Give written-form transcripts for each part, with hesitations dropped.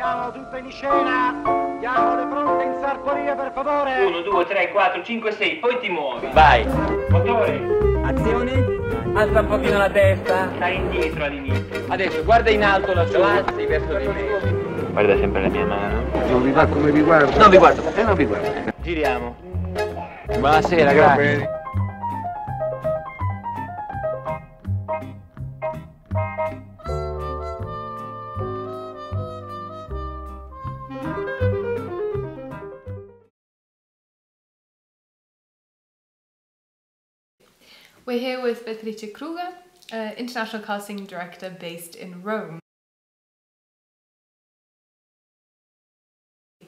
Mettiamo tutto in scena. Diamo le pronte in sartoria, per favore. 1, 2, 3, 4, 5, 6, poi ti muovi. Vai. Motore. Azione. Alza un pochino la testa. Stai indietro all'inizio. Adesso guarda in alto la sua. Verso di me. Guarda sempre la mia mano. Non vi va come vi guardo? Non vi guardo. Non vi guardo. Giriamo. Buonasera, grazie. We're here with Beatrice Kruger, international casting director based in Rome. I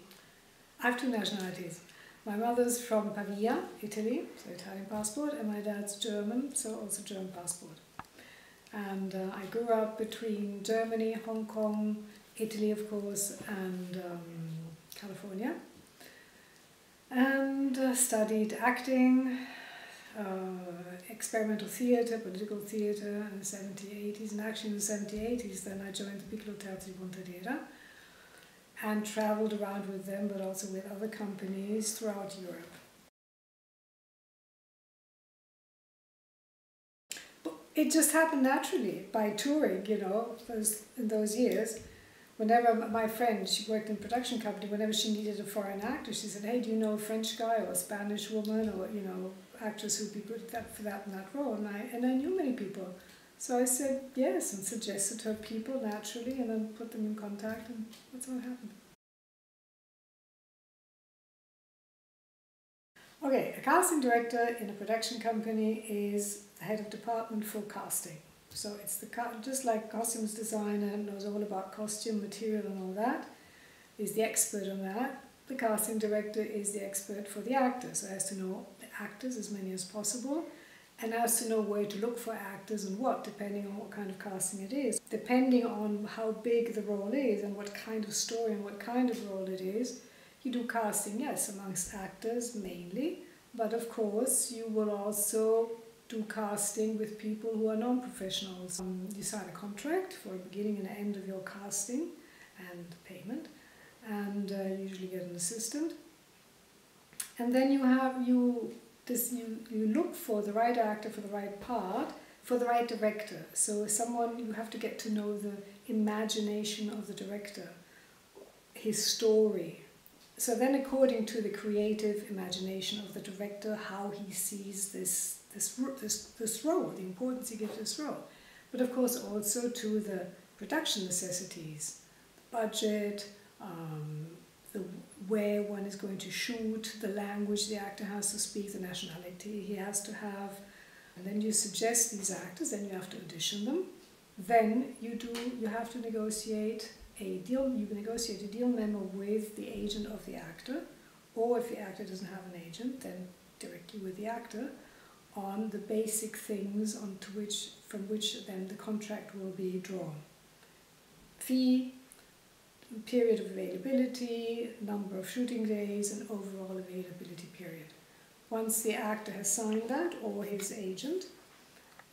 have two nationalities. My mother's from Pavia, Italy, so Italian passport, and my dad's German, so also German passport. And I grew up between Germany, Hong Kong, Italy of course, and California. And studied acting, experimental theatre, political theatre in the 70s, 80s, and actually in the 70s, 80s then I joined the Piccolo Teatro di Pontedera and travelled around with them, but also with other companies throughout Europe. But it just happened naturally by touring, you know, in those years. Whenever my friend, she worked in a production company, whenever she needed a foreign actor, she said, hey, do you know a French guy or a Spanish woman or, you know, actress who'd be good for that in that role? And I knew many people. So I said yes and suggested her people naturally and then put them in contact, and that's what happened. Okay, a casting director in a production company is the head of department for casting. So it's the just like costumes designer knows all about costume, material and all that, is the expert on that. The casting director is the expert for the actors, so has to know the actors, as many as possible, and has to know where to look for actors and what, depending on what kind of casting it is. Depending on how big the role is and what kind of story and what kind of role it is, you do casting, yes, amongst actors mainly, but of course you will also do casting with people who are non-professionals. You sign a contract for a beginning and end of your casting and payment, and usually get an assistant. And then you look for the right actor for the right part, for the right director. So someone, you have to get to know the imagination of the director, his story. So then according to the creative imagination of the director, how he sees this role, the importance he gives this role. But of course also to the production necessities, the budget, where one is going to shoot, the language the actor has to speak, the nationality he has to have. And then you suggest these actors, then you have to audition them. Then you have to negotiate a deal, you negotiate a deal memo with the agent of the actor, or if the actor doesn't have an agent, then directly with the actor, on the basic things from which then the contract will be drawn. Fee, period of availability, number of shooting days, and overall availability period. Once the actor has signed that, or his agent,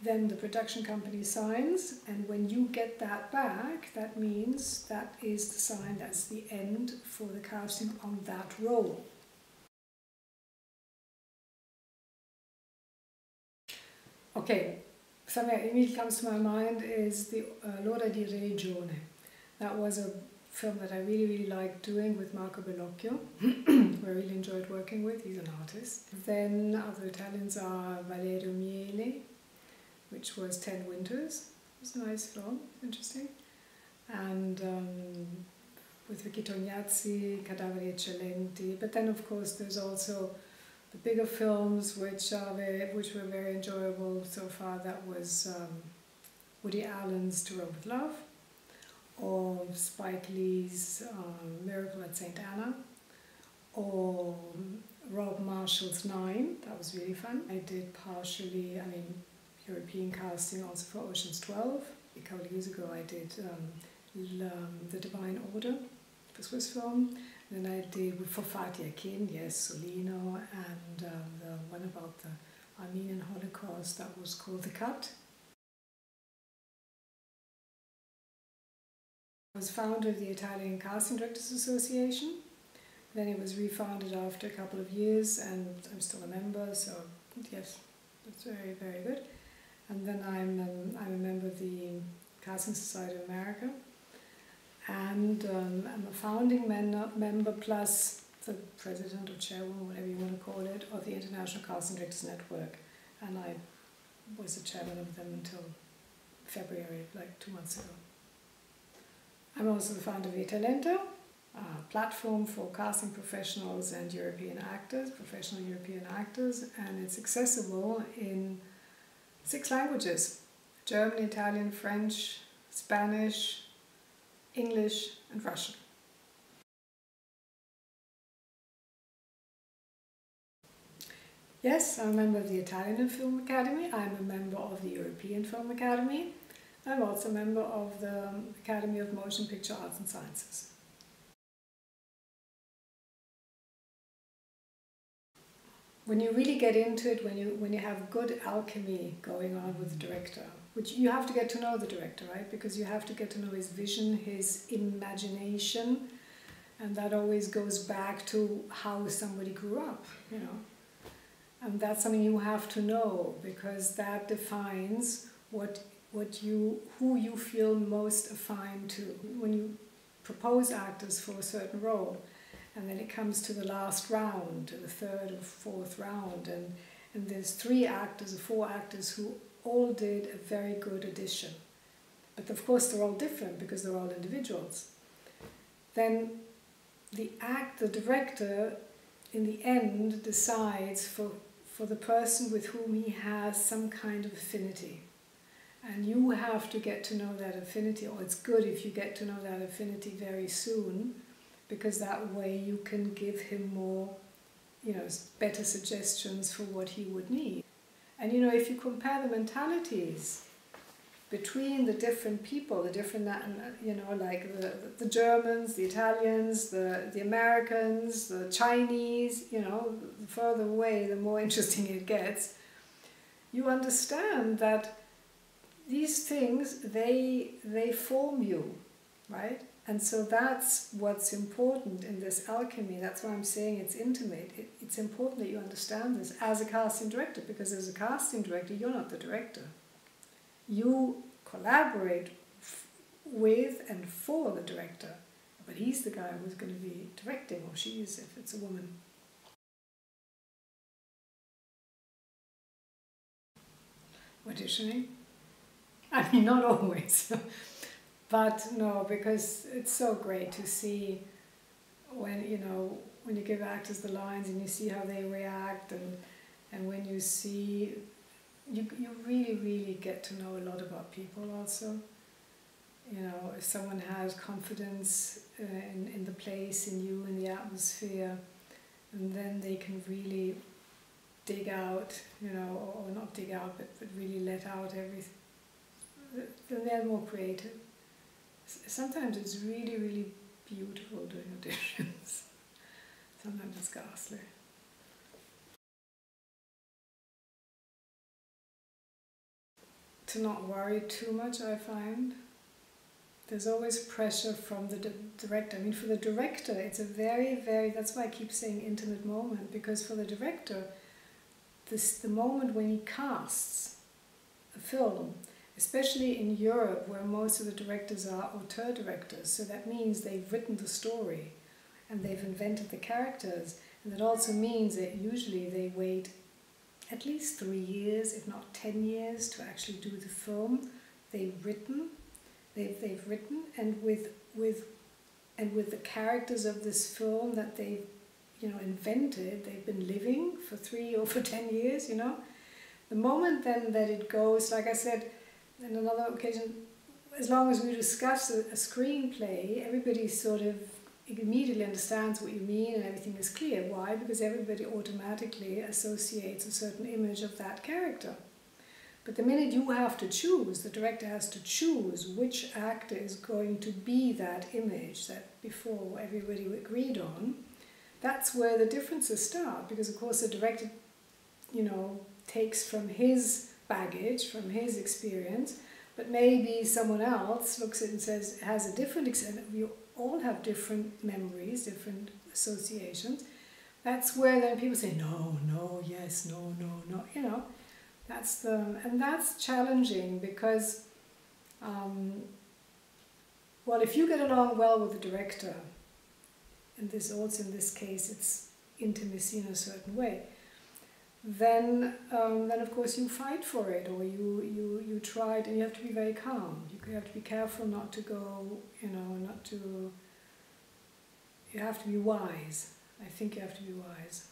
then the production company signs, and when you get that back, that means that is the sign, that's the end for the casting on that role. Okay, something that immediately comes to my mind is the L'ora di Religione. That was a film that I really liked doing with Marco Bellocchio, who I really enjoyed working with. He's an artist. Then other Italians are Valerio Miele, which was 10 Winters. It was a nice film, interesting. And with Vicky Tognazzi, Cadaveri Eccellenti. But then of course there's also the bigger films which were very enjoyable so far. That was Woody Allen's To Rome with Love, or Spike Lee's Miracle at St. Anna, or Rob Marshall's 9. That was really fun. I did partially, European casting also for Ocean's 12. A couple of years ago I did The Divine Order, the Swiss film. Then I did for Fatih Akin, yes, Solino, and the one about the Armenian Holocaust, that was called The Cut. I was founder of the Italian Casting Directors Association. Then it was refounded after a couple of years, and I'm still a member, so yes, it's very, very good. And then I'm a member of the Casting Society of America, and I'm a founding member plus the president or chairwoman, whatever you want to call it, of the International Casting Directors Network, and I was the chairman of them until February, like 2 months ago. I'm also the founder of Italiano, a platform for casting professionals and European actors, professional European actors, and it's accessible in 6 languages: German, Italian, French, Spanish, English, and Russian. Yes, I'm a member of the Italian Film Academy. I'm a member of the European Film Academy. I'm also a member of the Academy of Motion Picture Arts and Sciences. When you really get into it, when you have good alchemy going on with the director, which you have to get to know the director, right? Because you have to get to know his vision, his imagination, and that always goes back to how somebody grew up, you know. And that's something you have to know, because that defines who you feel most affine to. When you propose actors for a certain role, and then it comes to the last round, to the 3rd or 4th round, and there's 3 actors or 4 actors who all did a very good audition. But of course they're all different because they're all individuals. Then the director in the end decides for the person with whom he has some kind of affinity. And you have to get to know that affinity, or it's good if you get to know that affinity very soon, because that way you can give him more, you know, better suggestions for what he would need. And you know, if you compare the mentalities between the different people, the different, you know, like the Germans, the Italians, the Americans, the Chinese, you know, the further away, the more interesting it gets, you understand that these things, they form you, right? And so that's what's important in this alchemy. That's why I'm saying it's intimate. It's important that you understand this as a casting director, because as a casting director, you're not the director. You collaborate with and for the director, but he's the guy who's going to be directing, or she is if it's a woman. Auditioning? I mean, not always. But no, because it's so great to see when, you know, when you give actors the lines and you see how they react, and when you see, you really, really get to know a lot about people also. You know, if someone has confidence in the place, in you, in the atmosphere, and then they can really dig out, you know, or not dig out, but really let out everything, then they're more creative. Sometimes it's really, really beautiful doing auditions. Sometimes it's ghastly. To not worry too much, I find. There's always pressure from the director. I mean, for the director, it's a very, very, that's why I keep saying intimate moment, because for the director, the moment when he casts a film, especially in Europe, where most of the directors are auteur directors, so that means they've written the story and they've invented the characters, and that also means that usually they wait at least 3 years, if not 10 years, to actually do the film. They've written, and with the characters of this film that they've, you know, invented, they've been living for 3 or for 10 years, you know. The moment then that it goes, like I said, on another occasion, as long as we discuss a screenplay, everybody sort of immediately understands what you mean and everything is clear. Why? Because everybody automatically associates a certain image of that character. But the minute you have to choose, the director has to choose which actor is going to be that image that before everybody agreed on, that's where the differences start. Because of course the director, you know, takes from his baggage, from his experience, but maybe someone else looks at it and says, has a different experience. We all have different memories, different associations. That's where then people say, no, no, yes, no, no, no, you know. And that's challenging because, well, if you get along well with the director, and this also in this case it's intimacy in a certain way, then of course you fight for it, or you try it, and you have to be very calm. You have to be careful not to go, you know, you have to be wise. I think you have to be wise.